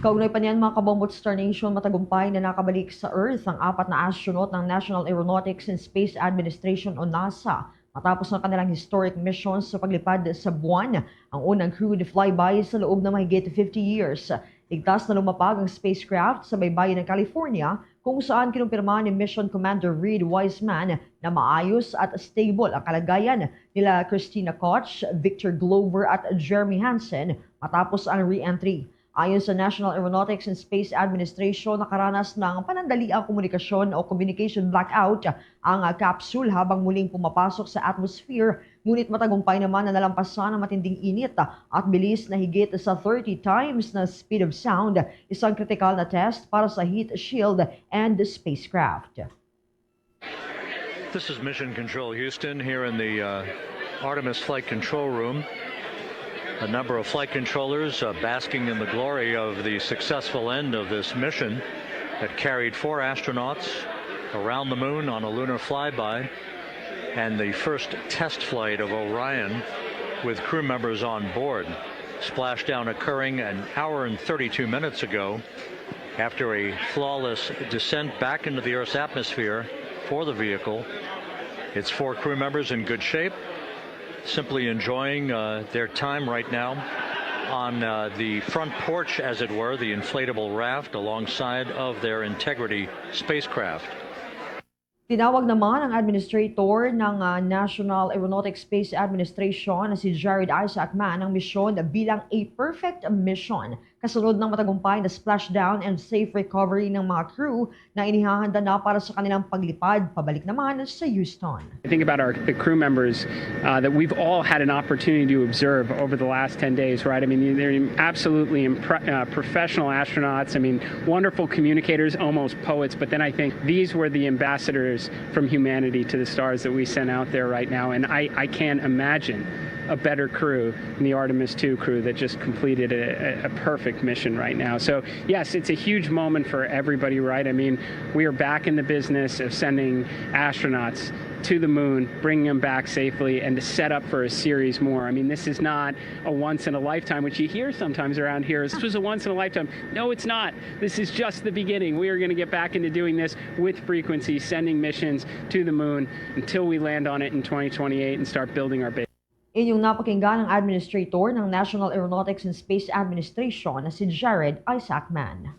Kaugnay pa niyan mga kabombot Star Nation, matagumpay na nakabalik sa Earth ang 4 na astronaut ng National Aeronautics and Space Administration o NASA matapos ng kanilang historic mission sa paglipad sa buwan, ang unang crewed flyby sa loob ng mahigit 50 years. Ligtas na lumapag ang spacecraft sa baybayin ng California kung saan kinumpirma ni Mission Commander Reid Wiseman na maayos at stable ang kalagayan nila Christina Koch, Victor Glover at Jeremy Hansen matapos ang re-entry. Ayon sa National Aeronautics and Space Administration, nakaranas ng panandaliang komunikasyon o communication blackout ang capsule habang muling pumapasok sa atmosphere, ngunit matagumpay naman na nalampasan ang matinding init at bilis na higit sa 30 times na speed of sound, isang kritikal na test para sa heat shield and the spacecraft. This is Mission Control Houston here in the Artemis Flight Control Room. A number of flight controllers basking in the glory of the successful end of this mission that carried 4 astronauts around the moon on a lunar flyby and the first test flight of Orion with crew members on board. Splashdown occurring an hour and 32 minutes ago after a flawless descent back into the Earth's atmosphere for the vehicle. Its 4 crew members in good shape, simply enjoying their time right now on the front porch, as it were, the inflatable raft alongside of their Integrity spacecraft. Tinawag naman ang administrator ng National Aeronautics Space Administration na si Jared Isaacman ang misyon bilang a perfect mission kasunod ng matagumpay na splashdown and safe recovery ng mga crew na inihahanda na para sa kanilang paglipad pabalik naman sa Houston. I think about the crew members that we've all had an opportunity to observe over the last 10 days, right? I mean, they're absolutely professional astronauts. I mean, wonderful communicators, almost poets. But then I think these were the ambassadors from humanity to the stars that we sent out there right now. And I can't imagine a better crew than the Artemis II crew that just completed a perfect mission right now. So yes, it's a huge moment for everybody, right? I mean, we are back in the business of sending astronauts to the moon, bringing them back safely, and to set up for a series more. I mean, this is not a once in a lifetime, which you hear sometimes around here. This was a once in a lifetime. No, it's not. This is just the beginning. We are going to get back into doing this with frequency, sending missions to the moon until we land on it in 2028 and start building our base. Inyong napakinggan ng administrator ng National Aeronautics and Space Administration na si Jared Isaacman.